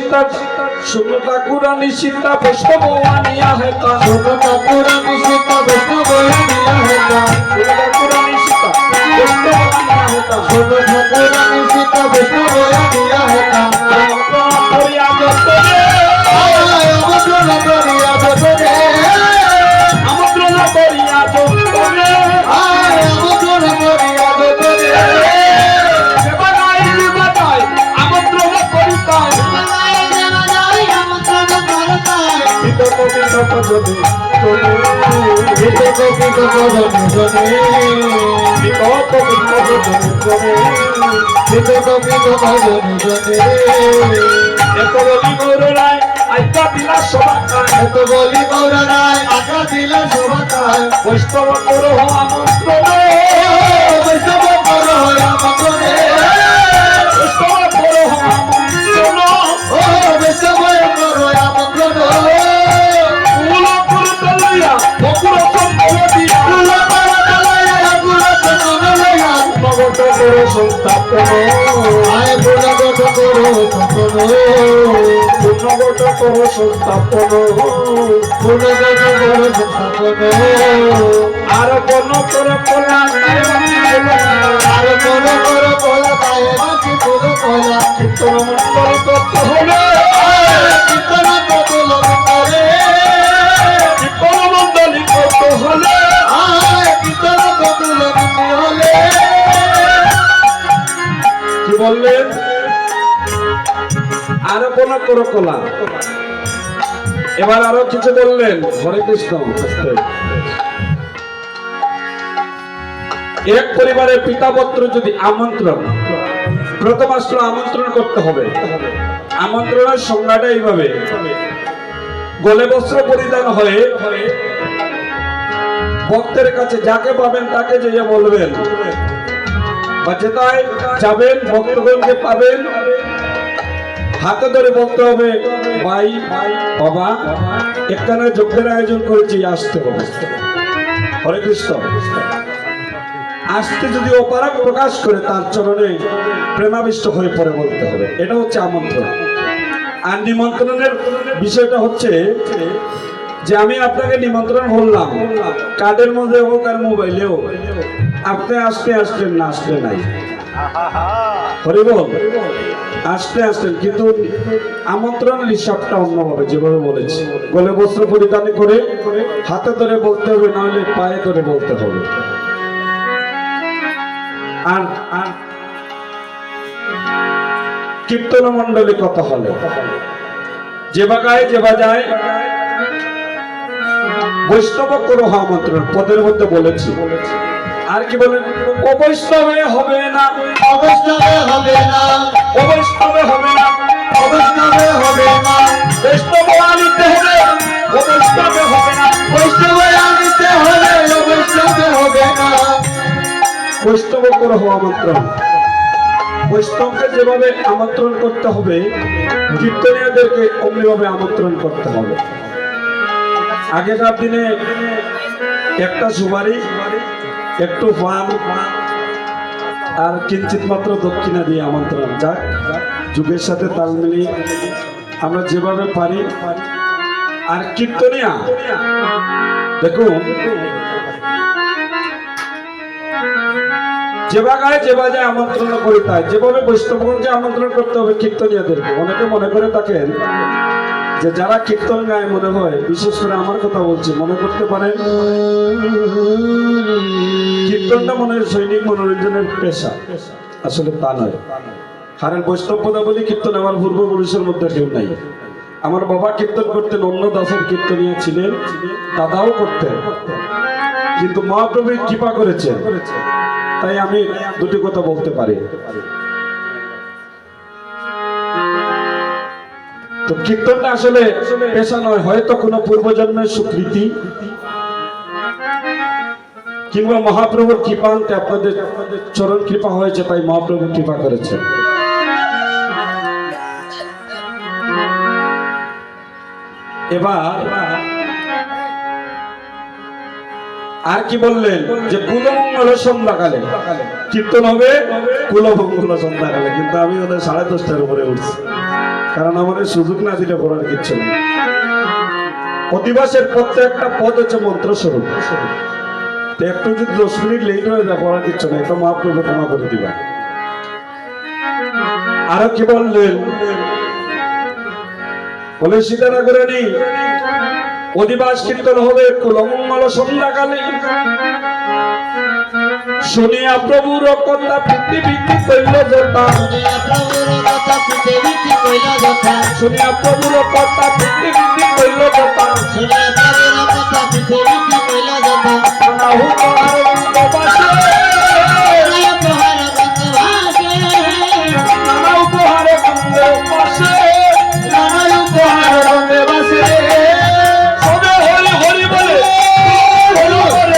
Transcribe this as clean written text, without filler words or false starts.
सीता सुनो ठाकुरानी सीता वैष्णव आनिया है का सुनो ठाकुरानी सीता वैष्णव आनिया है का सुनो ठाकुरानी सीता वैष्णव आनिया है का सुनो ठाकुरानी सीता वैष्णव आनिया है का कोरिया जतरे आमंत्रण कोरिया जतरे आमंत्रण कोरिया जतरे आमंत्रण कोरिया जतरे देवानाई आमंत्रण करिताय বিতর্ক বিতর্ক যদি চলে বিতর্ক বিতর্ক জনে বিতর্ক বিতর্ক যদি চলে বিতর্ক বিতর্ক জনে এত বলি গৌরায় আইকা দিলা সভা খায় এত বলি গৌরায় আকা দিলা শোভা খায় বৈষ্ণব করো আমন্ত্রণ বৈষ্ণব করো আমন্ত্রণে বৈষ্ণব করো আমন্ত্রণ ও বৈষ্ণব করো আমন্ত্রণ কুল কুল লইয়া বকুল সম্পদিয়া কুল পাড়ালয়া কুল চন্দনলয়া নগত করো সংস্থাপন আয় গুণগত করো সপন নগত করো সংস্থাপন গুণগত করো সপন আর কোন করে কোলা নাই আর কোন করো কোলা পায়ে বাকি পুরো কোলা কীর্তন মন্ডল করতে হলে কীর্তন কবুল করে কীর্তন মন্ডলী করতে হলে আয় কীর্তন কবুল হলে কি বললেন আরো কোন করো কোলা এবার আরো কিছু বললেন হরে কৃষ্ণ আস্তে। এক পরিবারের পিতা পুত্র যদি আমন্ত্রণ প্রথম আসলে আমন্ত্রণ করতে হবে আমন্ত্রণের সংজ্ঞাটা এইভাবে গলে বস্ত্র পরিধান হয়ে ভক্তের কাছে যাকে পাবেন তাকে যে বলবেন বা যেটাই যাবেন ভক্তগণকে পাবেন হাতে ধরে বলতে হবে ভাই বাবা এখানে যজ্ঞের আয়োজন করেছি আসতে হবে হরে কৃষ্ণ আসতে যদি অপারগ প্রকাশ করে তার চরণে প্রেমাবিষ্ট হয়ে পড়ে বলতে হবে এটা হচ্ছে আমন্ত্রণ আর নিমন্ত্রণের বিষয়টা হচ্ছে যে আমি আপনাকে নিমন্ত্রণ করলাম কার্ডের মধ্যে হোক আর মোবাইলেও আপনি আসতে আসলেন না আসলে নাই হরি বল আসতে আসলেন কিন্তু আমন্ত্রণ হিসাবটা অন্যভাবে যেভাবে বলেছি গলে বস্ত্র পরিধান করে হাতে ধরে বলতে হবে নাহলে পায়ে ধরে বলতে হবে আর কীর্তন মন্ডলী কথা হলে যে বাগায় যে বাজায় বৈষ্ণব করো আমন্ত্রণ পদের মধ্যে বলেছি আর কি বলেন অবৈষ্ণবে হবে না অবৈষ্ণবে হবে না অবৈষ্ণবে হবে না অবৈষ্ণবে হবে না বৈষ্ণব আনিতে হবে অবৈষ্ণবে হবে না বৈষ্ণবে আনিতে হবে বৈষ্ণবে হবে না বৈষ্ণব করো আমন্ত্রণ বৈষ্ণবকে যেভাবে আমন্ত্রণ করতে হবে কীর্তনীয়দেরকে অমনিভাবে আমন্ত্রণ করতে হবে আগেকার দিনে একটা সুপারি একটু পান আর কিঞ্চিত মাত্র দক্ষিণা দিয়ে আমন্ত্রণ যাক যুগের সাথে তাল মিলিয়ে আমরা যেভাবে পারি আর কীর্তনিয়া দেখুন যে বাগায় যে বাজায় আমন্ত্রণ করি তাই যেভাবে বৈষ্ণবগণকে আমন্ত্রণ করতে হবে কীর্তনীয়দেরকে অনেকে মনে করে থাকেন যে যারা কীর্তন গায় মনে হয় বিশেষ করে আমার কথা বলছি মনে করতে পারেন কীর্তনটা মনে হয় সৈনিক মনোরঞ্জনের পেশা আসলে তা নয় কারণ বৈষ্ণব পদাবলী কীর্তন আমার পূর্বপুরুষের মধ্যে কেউ নাই আমার বাবা কীর্তন করতেন অন্য দাসের কীর্তনিয়া ছিলেন দাদাও করতেন কিন্তু মহাপ্রভু কৃপা করেছেন তাই আমি দুটি কথা বলতে পারি তো কীর্তনটা আসলে পেশা নয় হয়তো কোনো পূর্বজন্মের স্বীকৃতি কিংবা মহাপ্রভুর কৃপান্তে আপনাদের চরণ কৃপা হয়েছে তাই মহাপ্রভু কৃপা করেছেন এবার আর কি বললেন যে কুলমঙ্গল সন্ধ্যাকালে কীর্তন হবে কুলমঙ্গল সন্ধ্যাকালে কিন্তু আমি ওদের 10:30টার উপরে উঠছি কারণ আমার এই সুযোগ না দিলে করার কিচ্ছু নেই। অধিবাসের প্রত্যেকটা পদ হচ্ছে মন্ত্র স্বরূপ। তো একটু যদি 10 মিনিট লেট হয়ে যায় করার কিচ্ছু নেই, তো মহাপ্রভু ক্ষমা করে দিবা। আরো কি বললেন, বলে সীতারাগরণী অধিবাস কীর্তন হবে কুলমঙ্গল সন্ধ্যাকালে। শুনিয়া প্রভুর কথা পৃথিবীতে কইল যথা, শুনিয়া প্রভুর কথা পৃথিবীতে কইল যথা, শুনিয়া প্রভুর কথা পৃথিবীতে কইল যথা। শুনিয়া প্রভুর কথা পৃথিবীতে কইল যথা, নাহু